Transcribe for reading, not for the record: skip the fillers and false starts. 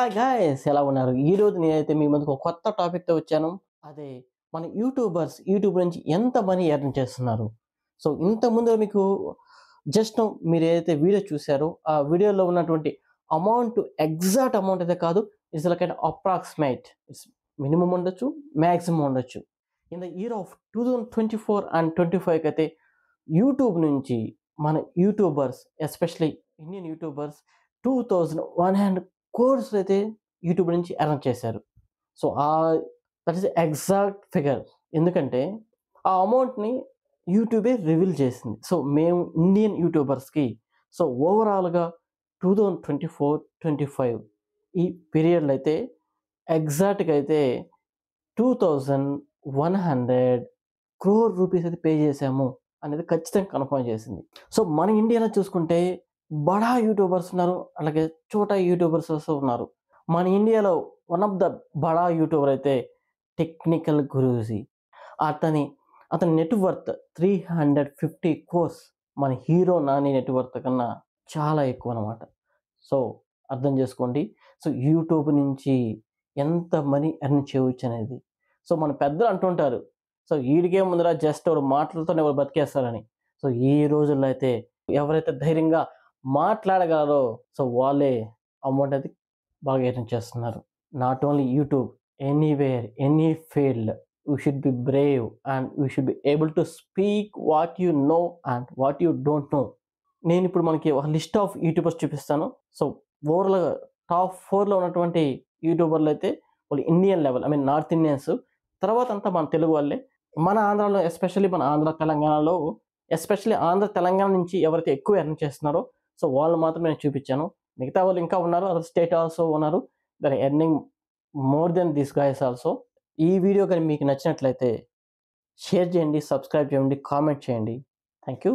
Hi guys ఎలా ఉన్నారు? ఈరోజు నేనైతే మీ ముందుకు ఒక కొత్త టాపిక్‌తో వచ్చాను. అదే మన యూట్యూబర్స్ యూట్యూబ్ నుంచి ఎంత మనీ ఎర్న్ చేస్తున్నారు. సో, ఇంతకుముందు మీకు జస్ట్ నౌ మీరేదైతే వీడియో చూసారో, ఆ వీడియోలో ఉన్నటువంటి అమౌంట్ ఎగ్జాక్ట్ అమౌంట్ అయితే కాదు. It's like an approximate. It's minimum ఉండొచ్చు, మాక్సిమం ఉండొచ్చు. In the year of 2024 and 25 అయితే యూట్యూబ్ నుంచి మన YouTubers especially Indian YouTubers 2100 course అయితే యూట్యూబ్ నుంచి ఎర్న్ చేశారు. So, that is exact figure. ఎందుకంటే ఆ అమౌంట్‌ని యూట్యూబే రివీల్ చేసింది. సో, మేము ఇండియన్ యూట్యూబర్స్‌కి సో, ఓవరాల్‌గా 2024, 25 ఈ పీరియడ్‌లో అయితే ఎగ్జాక్ట్‌గా అయితే 2100 క్రోర్ రూపీస్ అయితే పే చేశాము అనేది ఖచ్చితంగా కన్ఫర్మ్ చేసింది. సో, మన ఇండియాలో చూసుకుంటే బడా యూట్యూబర్స్ ఉన్నారు. అలాగే చోటా యూట్యూబర్స్ ఉన్నారు. మన ఇండియాలో వన్ ఆఫ్ ద బడా యూట్యూబర్ అయితే టెక్నికల్ గురూజీ. అతని అతని నెట్ వర్త్ 350 కోర్స్ మన హీరో నాని నెట్ వర్త్ కన్నా చాలా ఎక్కువనమాట. సో, అర్థం చేసుకోండి. సో, యూట్యూబ్ నుంచి ఎంత మనీ ఎర్న్ చేయొచ్చనేది. సో, మన పెద్దలు అంటుంటారు. సో, ఈడికేముందిరా జస్ట్ వాడు మాటలతోనే వాడు బతికేస్తారని. సో, ఈ రోజుల్లో అయితే ఎవరైతే ధైర్యంగా మాట్లాడగలరో సో, వాళ్ళే అమౌంట్ అది బాగా ఎర్న్ చేస్తున్నారు. Not only YouTube, anywhere, any field you should be brave and you should be able to speak what you know and what you don't know. నేనిప్పుడు మనకి ఒక లిస్ట్ ఆఫ్ యూట్యూబర్స్ చూపిస్తాను. So, ఓవరాల్‌గా top 4లో ఉన్నటువంటి యూట్యూబర్లయితే వాళ్ళు Indian level I mean North Indians. తర్వాతంతా మన తెలుగు వాళ్ళే. మన ఆంధ్రాలో ఎస్పెషల్లీ మన ఆంధ్ర, తెలంగాణలో ఎస్పెషల్లీ ఆంధ్ర, తెలంగాణ నుంచి ఎవరైతే ఎక్కువ ఎర్న్ చేస్తున్నారో సో, వాళ్ళు మాత్రం నేను చూపిచ్చాను. మిగతా వాళ్ళు ఇంకా ఉన్నారు. అదర్ స్టేట్ ఆల్సో ఉన్నారు. They are earning more than these guys also. ఈ వీడియో గాని మీకు నచ్చినట్లయితే షేర్ చేయండి, సబ్స్క్రైబ్ చేయండి, కామెంట్ చేయండి. Thank you.